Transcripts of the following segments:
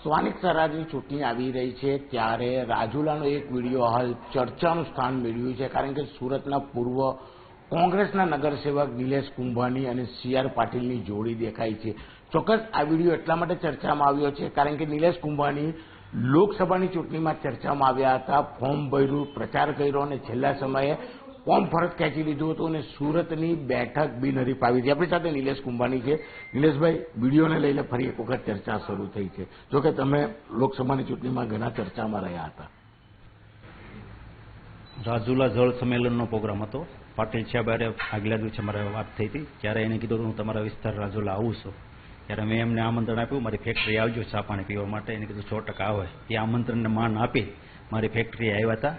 સ્થાનિક સ્વરાજની ચૂંટણી આવી રહી છે ત્યારે રાજુલાનો એક વિડીયો હાલ ચર્ચાનું સ્થાન મેળવ્યું છે, કારણ કે સુરતના પૂર્વ કોંગ્રેસના નગરસેવક નિલેશ કુંભાણી અને સી.આર. પાટીલની જોડી દેખાઈ છે. ચોક્કસ આ વિડીયો એટલા માટે ચર્ચામાં આવ્યો છે કારણ કે નિલેશ કુંભાણી લોકસભાની ચૂંટણીમાં ચર્ચામાં આવ્યા હતા, ફોર્મ ભર્યું, પ્રચાર કર્યો અને છેલ્લા સમયે ફોર્મ પરત ખેંચી લીધું હતું અને સુરતની બેઠક બિનહરીફ આવી હતી. આપણી સાથે નિલેશ કુંભાણી છે. નિલેશભાઈ, વિડીયોને લઈને ફરી એક વખત ચર્ચા શરૂ થઈ છે. જોકે તમે લોકસભાની ચૂંટણીમાં ઘણા ચર્ચામાં રહ્યા હતા. રાજુલા જળ સંમેલનનો પ્રોગ્રામ હતો. પાટીલ સાહેબ આગલા દિવસે મારે વાત થઈ હતી, ત્યારે એને કીધું હું તમારા વિસ્તાર રાજુલા આવું છું. ત્યારે મેં એમને આમંત્રણ આપ્યું, મારી ફેક્ટરી આવજો ચા પાણી પીવા માટે. એને કીધું 100% આવે. એ આમંત્રણને માન આપી મારી ફેક્ટરી આવ્યા હતા.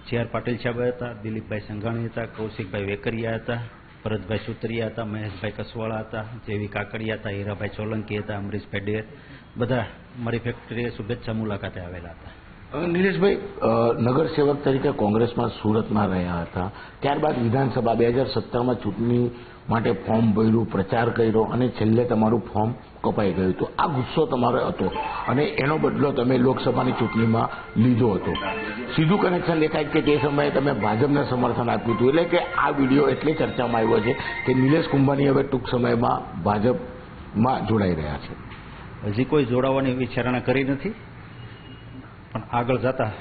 સી.આર. પાટીલ સાહેબ હતા, દિલીપભાઈ સંઘાણી હતા, કૌશિકભાઈ વેકરિયા હતા, ભરતભાઈ સુતરિયા હતા, મહેશભાઈ કસવાળા હતા, જેવી કાકડિયા હતા, હીરાભાઈ સોલંકી હતા, અમરીશભાઈ ડેર, બધા મારી ફેક્ટરીએ શુભેચ્છા મુલાકાતે આવેલા હતા. નિલેશભાઈ, નગરસેવક તરીકે કોંગ્રેસમાં સુરતમાં રહ્યા હતા, ત્યારબાદ વિધાનસભા 2017માં ચૂંટણી માટે ફોર્મ ભર્યું, પ્રચાર કર્યો અને છેલ્લે તમારું ફોર્મ કપાઈ ગયું હતું. આ ગુસ્સો તમારો હતો અને એનો બદલો તમે લોકસભાની ચૂંટણીમાં લીધો હતો. સીધું કનેક્શન દેખાય કે તે સમયે તમે ભાજપને સમર્થન આપ્યું હતું. એટલે કે આ વિડીયો એટલે ચર્ચામાં આવ્યો છે કે નિલેશ કુંભાણી હવે ટૂંક સમયમાં ભાજપમાં જોડાઈ રહ્યા છે. હજી કોઈ જોડાવાની વિચારણા કરી નથી, પણ આગળ જતા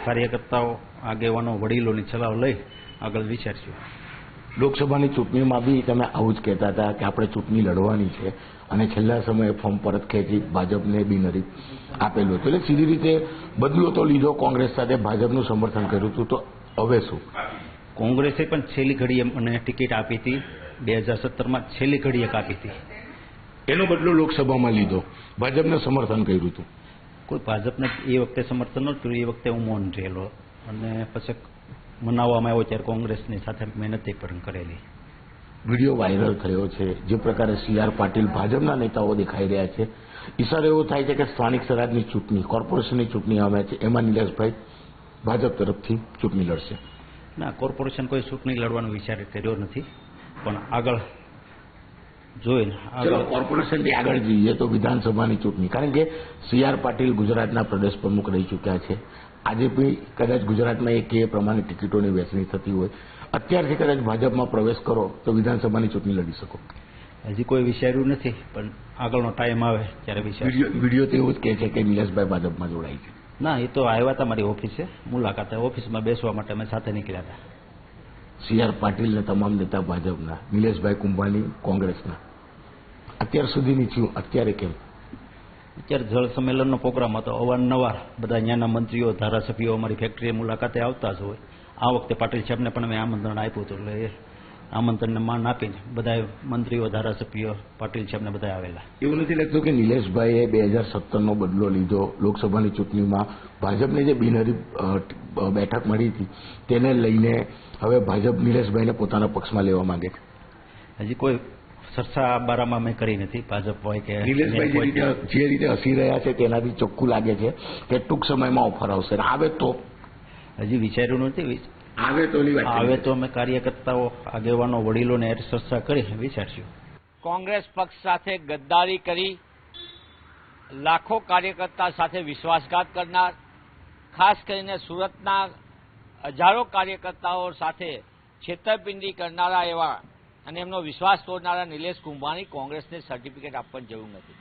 કાર્યકર્તાઓ, આગેવાનો, વડીલોની સલાહ લઈ આગળ વિચારશું. લોકસભાની ચૂંટણીમાં બી તમે આવું જ કહેતા હતા કે આપણે ચૂંટણી લડવાની છે અને છેલ્લા સમયે ફોર્મ પરત ખેંચી ભાજપને બિનહરીફ આપેલું હતું. એટલે સીધી રીતે બદલો તો લીધો, કોંગ્રેસ સાથે ભાજપનું સમર્થન કર્યું હતું. તો હવે શું? કોંગ્રેસે પણ છેલ્લી ઘડીએ મને ટિકિટ આપી હતી, 2017માં છેલ્લી ઘડીએ આપી હતી. એનો બદલો લોકસભામાં લીધો, ભાજપને સમર્થન કર્યું હતું. કોઈ ભાજપને એ વખતે સમર્થન નહોતું. એ વખતે હું મૌન રહેલો અને પછી મનાવવામાં આવ્યો ત્યારે કોંગ્રેસની સાથે મહેનત પણ કરેલી. વિડીયો વાયરલ થયો છે. જે પ્રકારે સી.આર. પાટીલ ભાજપના નેતાઓ દેખાઈ રહ્યા છે, ઈશારો એવો થાય છે કે સ્થાનિક સ્વરાજની ચૂંટણી, કોર્પોરેશનની ચૂંટણી આવે છે, એમાં નિલેશભાઈ ભાજપ તરફથી ચૂંટણી લડશે. ના, કોર્પોરેશન કોઈ ચૂંટણી લડવાનો વિચાર કર્યો નથી, પણ આગળ જોઈને કોર્પોરેશનથી આગળ જઈએ તો વિધાનસભાની ચૂંટણી, કારણ કે સી.આર. પાટીલ ગુજરાતના પ્રદેશ પ્રમુખ રહી ચૂક્યા છે. આજે બી કદાચ ગુજરાતમાં એક એ પ્રમાણે ટિકિટોની વહેંચણી થતી હોય, અત્યારથી કદાચ ભાજપમાં પ્રવેશ કરો તો વિધાનસભાની ચૂંટણી લડી શકો. હજી કોઈ વિચાર્યું નથી, પણ આગળનો ટાઈમ આવે ત્યારે વિડીયો તો એવું જ કહે છે કે નિલેશભાઈ ભાજપમાં જોડાય છે. ના, એ તો આવ્યા હતા મારી ઓફિસે મુલાકાતે, ઓફિસમાં બેસવા માટે અમે સાથે નીકળ્યા હતા. સી.આર. પાટીલને તમામ નેતા ભાજપના, નિલેશભાઈ કુંભાણી કોંગ્રેસના. અત્યાર સુધીની છું, અત્યારે કેમ? અત્યારે જળ સંમેલનનો પ્રોગ્રામ હતો. અવારનવાર બધા અહીંયાના મંત્રીઓ, ધારાસભ્યો અમારી ફેક્ટરીએ મુલાકાતે આવતા જ હોય. આ વખતે પાટીલ સાહેબને પણ મેં આમંત્રણ આપ્યું હતું, એટલે એ આમંત્રણને માન આપીને બધા મંત્રીઓ, ધારાસભ્યો, પાટીલ સાહેબને બધા આવેલા. એવું નથી લાગતું કે નિલેશભાઈએ 2017નો બદલો લીધો, લોકસભાની ચૂંટણીમાં ભાજપને જે બિનહરીફ બેઠક મળી હતી તેને લઈને હવે ભાજપ નિલેશભાઈને પોતાના પક્ષમાં લેવા માંગે છે? હજી કોઈ ચર્ચા બારામાં મેં કરી નથી. ભાજપ હોય કે નિલેશભાઈ જે રીતે હસી રહ્યા છે તેનાથી ચોખ્ખું લાગે છે કે ટૂંક સમયમાં ઓફર આવશે. આવે તો? હજી વિચાર્યું નથી. આવે તો અમે કાર્યકર્તાઓ, આગેવાનો, વડીલોને ચર્ચા કરી વિચારશું. કોંગ્રેસ પક્ષ સાથે ગદ્દારી કરી લાખો કાર્યકર્તા સાથે વિશ્વાસઘાત કરનાર, ખાસ કરીને સુરતના હજારો કાર્યકર્તાઓ સાથે છેતરપિંડી કરનારા એવા અને એમનો વિશ્વાસ તોડનારા નિલેશ કુંભાણી કોંગ્રેસને સર્ટિફિકેટ આપવાની જરૂર નથી.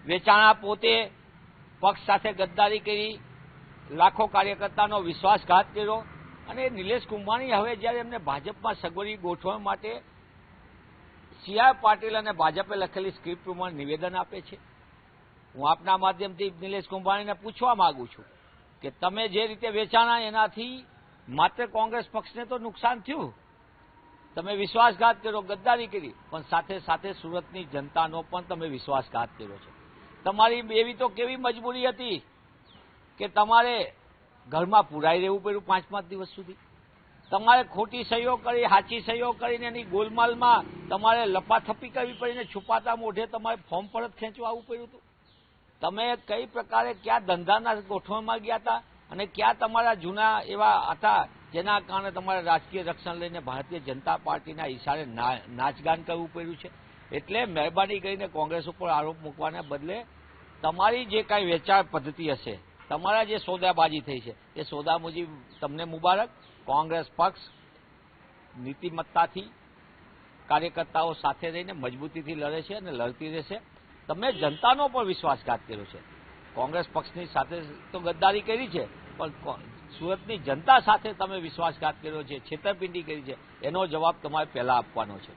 વેચાણા પોતે પક્ષ સાથે ગદ્દારી કરી, લાખો કાર્યકર્તાનો વિશ્વાસઘાત કર્યો અને નિલેશ કુંભાણી હવે જ્યારે એમને ભાજપમાં સગવડી ગોઠવવા માટે સી.આર. પાટીલ અને ભાજપે લખેલી સ્ક્રિપ્ટ પ્રમાણે નિવેદન આપે છે. હું આપના માધ્યમથી નિલેશ કુંભાણીને પૂછવા માંગુ છું કે તમે જે રીતે વેચાણા એનાથી માત્ર કોંગ્રેસ પક્ષને તો નુકસાન થયું, તમે વિશ્વાસઘાત કર્યો, ગદ્દારી કરી, પણ સાથે સાથે સુરતની જનતાનો પણ તમે વિશ્વાસઘાત કર્યો છે. તમારી એવી તો કેવી મજબૂરી હતી કે તમારે ઘરમાં પુરાઈ રહેવું પડ્યું 5-5 દિવસ સુધી. તમારે ખોટી સહીઓ કરી, સાચી સહીઓ કરીને એની ગોલમાલમાં તમારે લપાથપી કરવી પડીને છુપાતા મોઢે તમારે ફોર્મ પરત ખેંચવા આવવું પડ્યું હતું. તમે કઈ પ્રકારે ક્યાં ધંધાના ગોઠવણમાં ગયા હતા અને ક્યાં તમારા જૂના એવા હતા જેના કારણે તમારે રાજકીય રક્ષણ લઈને ભારતીય જનતા પાર્ટીના ઇશારે નાચગાન કરવું પડ્યું છે. એટલે મહેરબાની કરીને કોંગ્રેસ ઉપર આરોપ મૂકવાને બદલે તમારી જે કાંઈ વેચાણ પદ્ધતિ હશે, તમારા જે સોદાબાજી થઈ છે એ સોદા મુજબ તમને મુબારક. કોંગ્રેસ પક્ષ નીતિમત્તાથી કાર્યકર્તાઓ સાથે રહીને મજબૂતીથી લડે છે અને લડતી રહેશે. તમે જનતાનો પણ વિશ્વાસઘાત કર્યો છે. કોંગ્રેસ પક્ષની સાથે તો ગદ્દારી કરી છે, પણ સુરતની જનતા સાથે તમે વિશ્વાસઘાત કર્યો છે, છેતરપિંડી કરી છે, એનો જવાબ તમારે પહેલા આપવાનો છે.